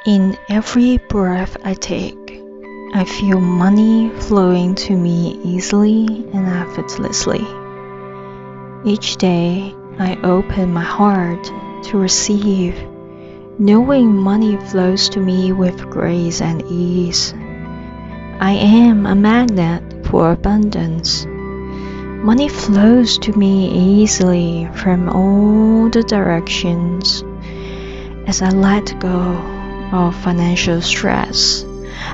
In every breath I take, I feel money flowing to me easily and effortlessly. Each day, I open my heart to receive, knowing money flows to me with grace and ease. I am a magnet for abundance. Money flows to me easily from all the directions. As I let go of financial stress,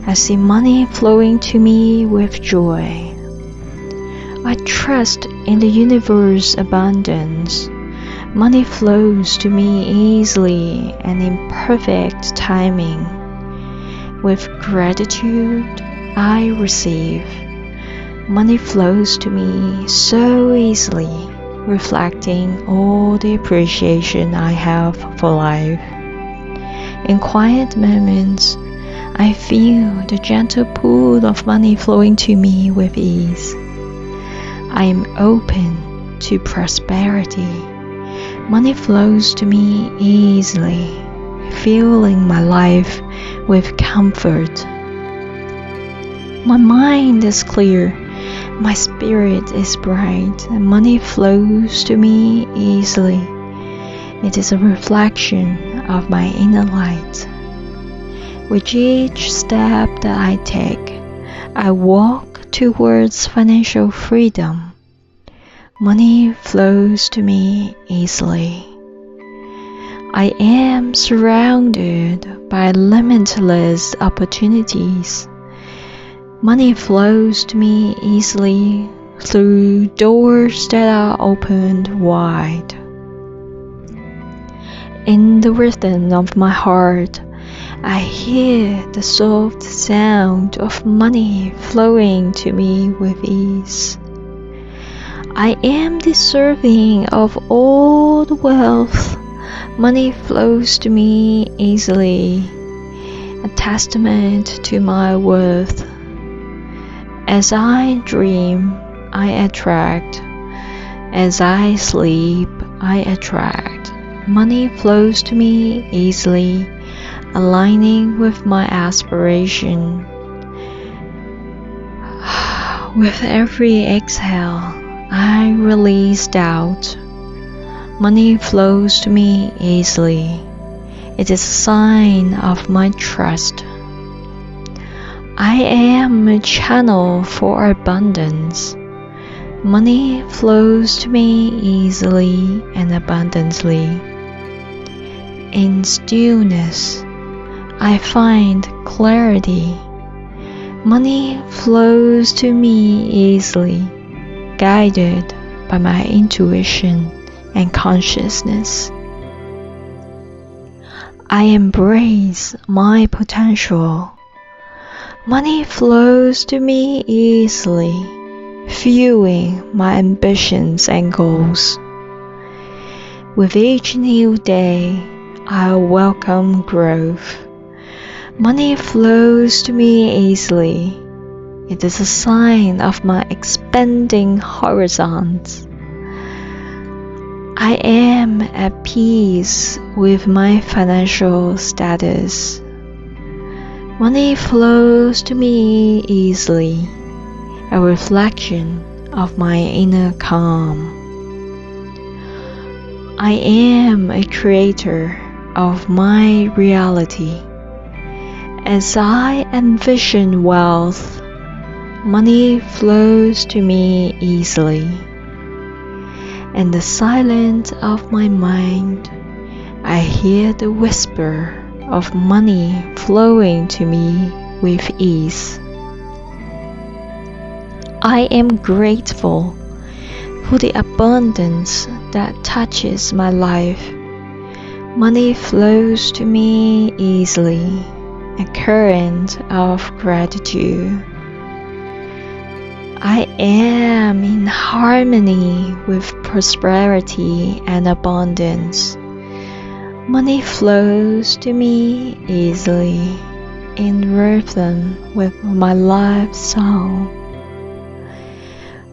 I see money flowing to me with joy. I trust in the universe's abundance. Money flows to me easily and in perfect timing. With gratitude, I receive. Money flows to me so easily, reflecting all the appreciation I have for life. In quiet moments, I feel the gentle pool of money flowing to me with ease. I am open to prosperity. Money flows to me easily, filling my life with comfort. My mind is clear, my spirit is bright, and money flows to me easily. It is a reflection of my inner light. With each step that I take, I walk towards financial freedom. Money flows to me easily. I am surrounded by limitless opportunities. Money flows to me easily through doors that are opened wide. In the rhythm of my heart, I hear the soft sound of money flowing to me with ease. I am deserving of all the wealth. Money flows to me easily, a testament to my worth. As I dream, I attract. As I sleep, I attract. Money flows to me easily, aligning with my aspiration. With every exhale, I release doubt. Money flows to me easily. It is a sign of my trust. I am a channel for abundance. Money flows to me easily and abundantly. In stillness, I find clarity. Money flows to me easily, guided by my intuition and consciousness. I embrace my potential. Money flows to me easily, fueling my ambitions and goals. With each new day, I welcome growth. Money flows to me easily. It is a sign of my expanding horizons. I am at peace with my financial status. Money flows to me easily, a reflection of my inner calm. I am a creator of my reality. As I envision wealth, money flows to me easily. In the silence of my mind, I hear the whisper of money flowing to me with ease. I am grateful for the abundance that touches my life. Money flows to me easily, a current of gratitude. I am in harmony with prosperity and abundance. Money flows to me easily, in rhythm with my life song.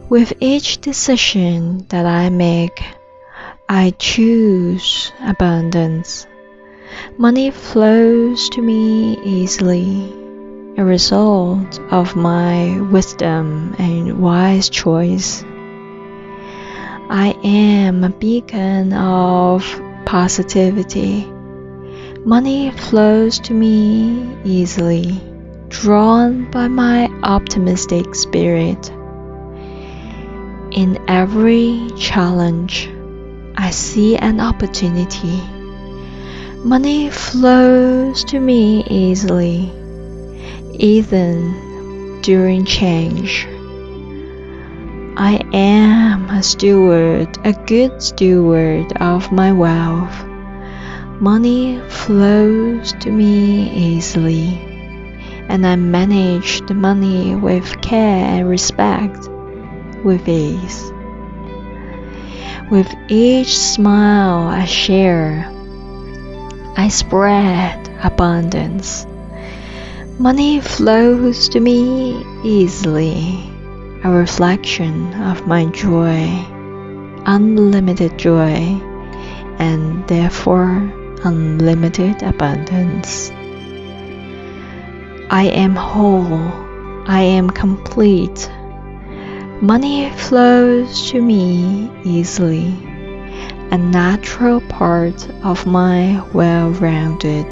With each decision that I make, I choose abundance. Money flows to me easily, a result of my wisdom and wise choice. I am a beacon of positivity. Money flows to me easily, drawn by my optimistic spirit. In every challenge, I see an opportunity. Money flows to me easily, even during change. I am a steward, a good steward of my wealth. Money flows to me easily, and I manage the money with care and respect, with ease. With each smile I share, I spread abundance. Money flows to me easily, a reflection of my joy, unlimited joy, and therefore unlimited abundance. I am whole, I am complete. Money flows to me easily, a natural part of my well-rounded